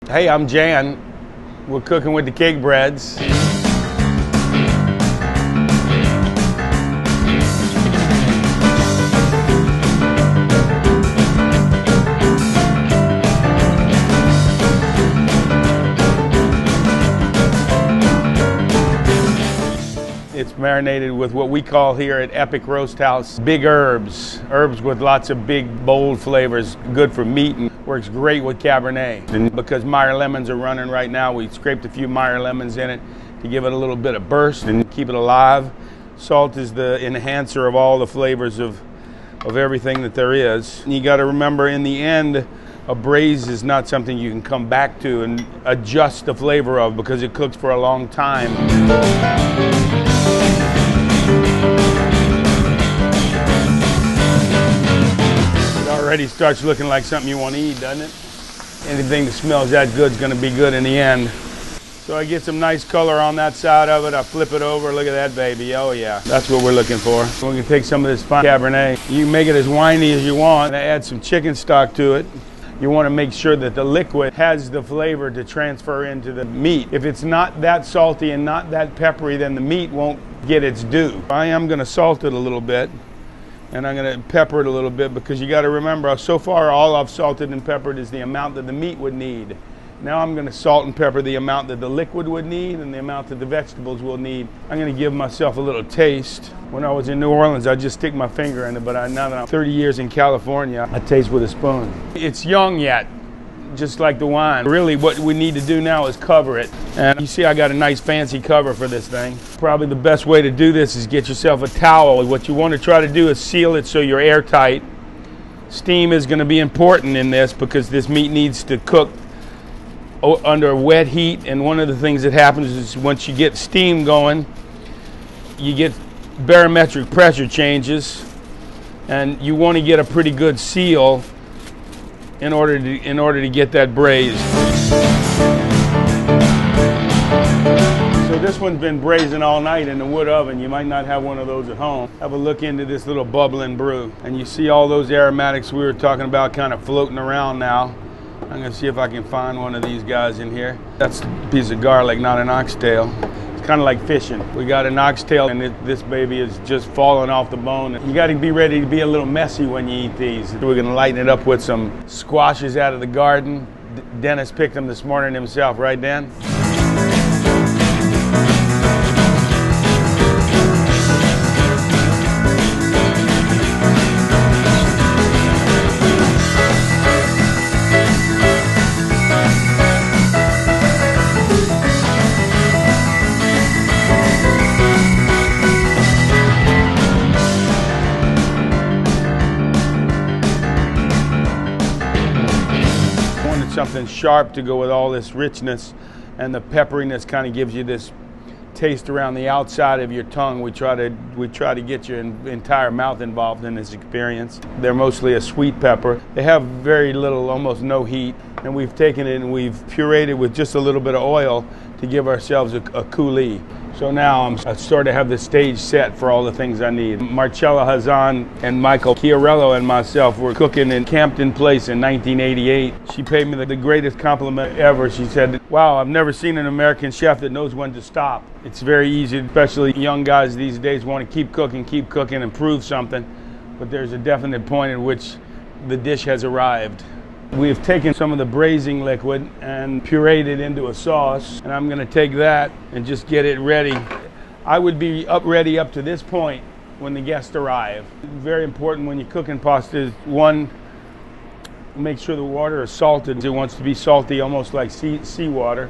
Hey, I'm Jan. We're cooking with the Cakebreads. It's marinated with what we call here at Epic Roasthouse big herbs. Herbs with lots of big, bold flavors, good for meat and works great with Cabernet. And because Meyer lemons are running right now, we scraped a few Meyer lemons in it to give it a little bit of burst and keep it alive. Salt is the enhancer of all the flavors of everything that there is. And you got to remember, in the end, a braise is not something you can come back to and adjust the flavor of because it cooks for a long time. Already starts looking like something you want to eat, doesn't it? Anything that smells that good is going to be good in the end. So I get some nice color on that side of it. I flip it over. Look at that baby. Oh yeah, that's what we're looking for. We're going to take some of this fine Cabernet. You can make it as winey as you want. Add some chicken stock to it. You want to make sure that the liquid has the flavor to transfer into the meat. If it's not that salty and not that peppery, then the meat won't get its due. I am going to salt it a little bit. And I'm going to pepper it a little bit because you got to remember, so far all I've salted and peppered is the amount that the meat would need. Now I'm going to salt and pepper the amount that the liquid would need and the amount that the vegetables will need. I'm going to give myself a little taste. When I was in New Orleans, I just stick my finger in it, but now that I'm 30 years in California, I taste with a spoon. It's young yet, just like the wine. Really what we need to do now is cover it. And you see I got a nice fancy cover for this thing. Probably the best way to do this is get yourself a towel. What you want to try to do is seal it so you're airtight. Steam is going to be important in this because this meat needs to cook under wet heat, and one of the things that happens is once you get steam going, you get barometric pressure changes, and you want to get a pretty good seal in order to get that braised. So this one's been braising all night in the wood oven. You might not have one of those at home. Have a look into this little bubbling brew, and you see all those aromatics we were talking about kind of floating around now. I'm going to see if I can find one of these guys in here. That's a piece of garlic, not an oxtail. It's kind of like fishing. We got an oxtail, and this baby is just falling off the bone. You got to be ready to be a little messy when you eat these. We're going to lighten it up with some squashes out of the garden. Dennis picked them this morning himself, right, Dan? Something sharp to go with all this richness, and the pepperiness kind of gives you this taste around the outside of your tongue. We try to get your entire mouth involved in this experience. They're mostly a sweet pepper. They have very little, almost no heat, and we've taken it and we've pureed it with just a little bit of oil to give ourselves a coulis. So now I sort of have the stage set for all the things I need. Marcella Hazan and Michael Chiarello and myself were cooking in Campton Place in 1988. She paid me the greatest compliment ever. She said, "Wow, I've never seen an American chef that knows when to stop." It's very easy, especially young guys these days want to keep cooking and prove something. But there's a definite point at which the dish has arrived. We've taken some of the braising liquid and pureed it into a sauce, and I'm going to take that and just get it ready. I would be ready up to this point when the guests arrive. Very important when you're cooking pasta is, one, make sure the water is salted. It wants to be salty, almost like seawater,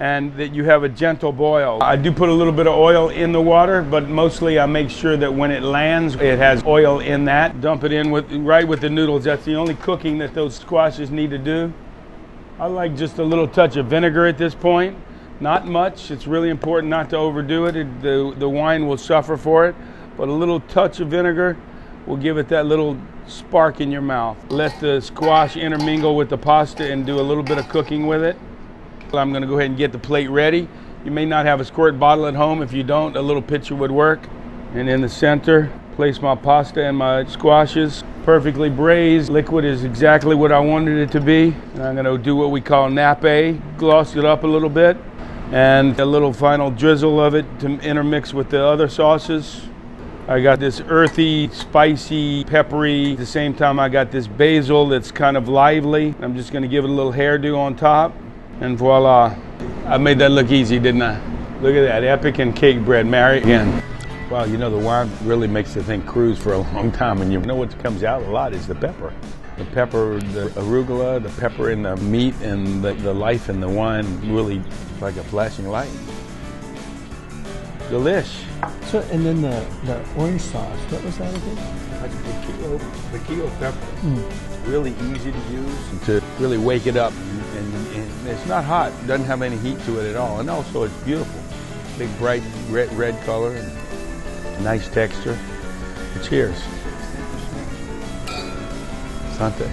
and that you have a gentle boil. I do put a little bit of oil in the water, but mostly I make sure that when it lands, it has oil in that. Dump it in right with the noodles. That's the only cooking that those squashes need to do. I like just a little touch of vinegar at this point. Not much. It's really important not to overdo it. The wine will suffer for it, but a little touch of vinegar will give it that little spark in your mouth. Let the squash intermingle with the pasta and do a little bit of cooking with it. I'm going to go ahead and get the plate ready. You may not have a squirt bottle at home. If you don't, a little pitcher would work. And in the center, Place my pasta and my squashes. Perfectly braised. Liquid is exactly what I wanted it to be. And I'm gonna do what we call Napa, gloss it up a little bit, and a little final drizzle of it to intermix with the other sauces. I got this earthy, spicy, peppery. At the same time, I got this basil that's kind of lively. I'm just gonna give it a little hairdo on top, and voila. I made that look easy, didn't I? Look at that, epic and cake bread married again. Wow, you know, the wine really makes the thing cruise for a long time, and you know what comes out a lot is the pepper. The pepper, the arugula, the pepper in the meat, and the life in the wine, really like a flashing light. Delish. So, and then the orange sauce, what was that again? Like the kilo pepper. Really easy to use to really wake it up, and it's not hot. It doesn't have any heat to it at all, and also it's beautiful. Big bright red color. And nice texture. Cheers. Sante.